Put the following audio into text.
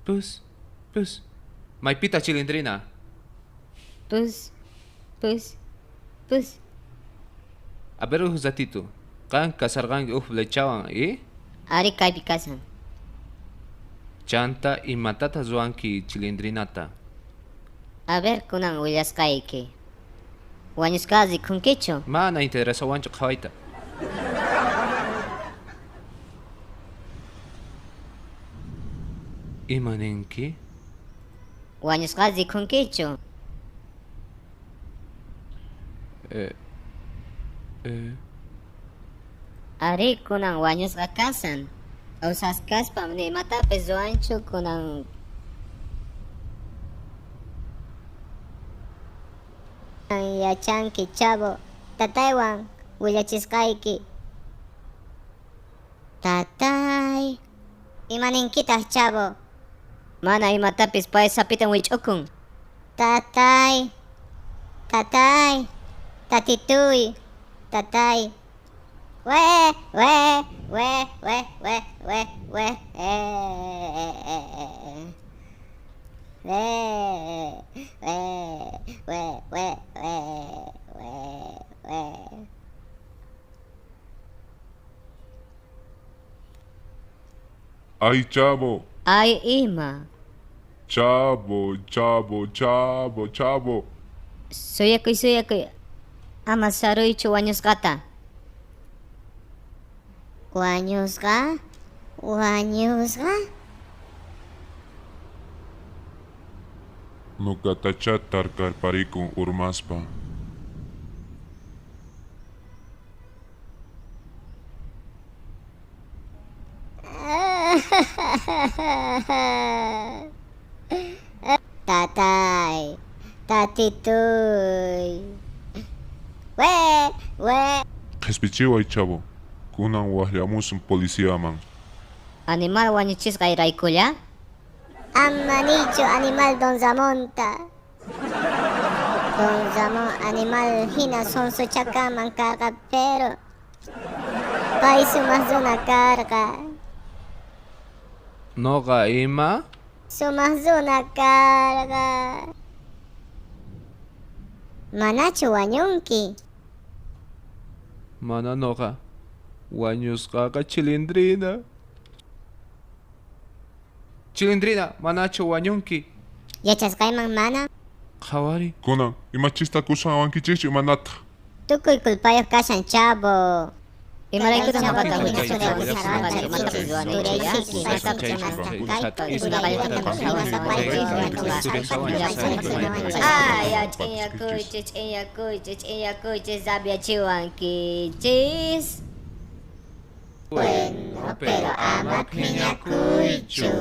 Pus, pus. May pita chilindrina. Pus, pus, pus. A ver, zatito. Kan kasargan lechawan, Ari kaypi kasan. Chanta y matata zuanki chilindrinata. A ver, kunan willaskayki. Wañuskazi kunkichu. Mana interesa wancho kawaita. Imanenki? Wañuskazi kunkichu. Ari kunan wañusqa kasan. Usaskaspam ni matapis ruanchu kunan. Yachanki chavo. Tataywan willachisqayki. Tatay. Imaninkitaq chavo. Mana imatapis pay sapitan wich'ukun. Tatay. Tatay. Tatituy. Tatay. We. Ay, Chavo. Ay, ima. Chavo. Suyakuy. Ama saruychu wañusqata. Wañusqa? Nukatacha tarkarparikun urmaspa. Tatay. Tatituy. We. Qhispichiway, Chavo. Kunan waqllamusun policiaman. Animal wañuchisqa iraykulla? Amanichu animal Don Zamonta. Don Zamon animal hina sonso chakaman karqa pero pay sumaq runa karqa. Noga ima? Sumaq runa karqa. Manachu wañunki? Mana noga. Wañusqaqa chilindrina. Chilindrina, manachu wañunki. Yachasqayman mana? Qhawari. Kunan, imachista kusawankichikchu imanata. Tukuy kulpayuq kashan chavo. Imaraykutaq Chavo. Ay, ch'iyakuychis zabiachiwankichis. Bueno, pero ama phiñakuychu.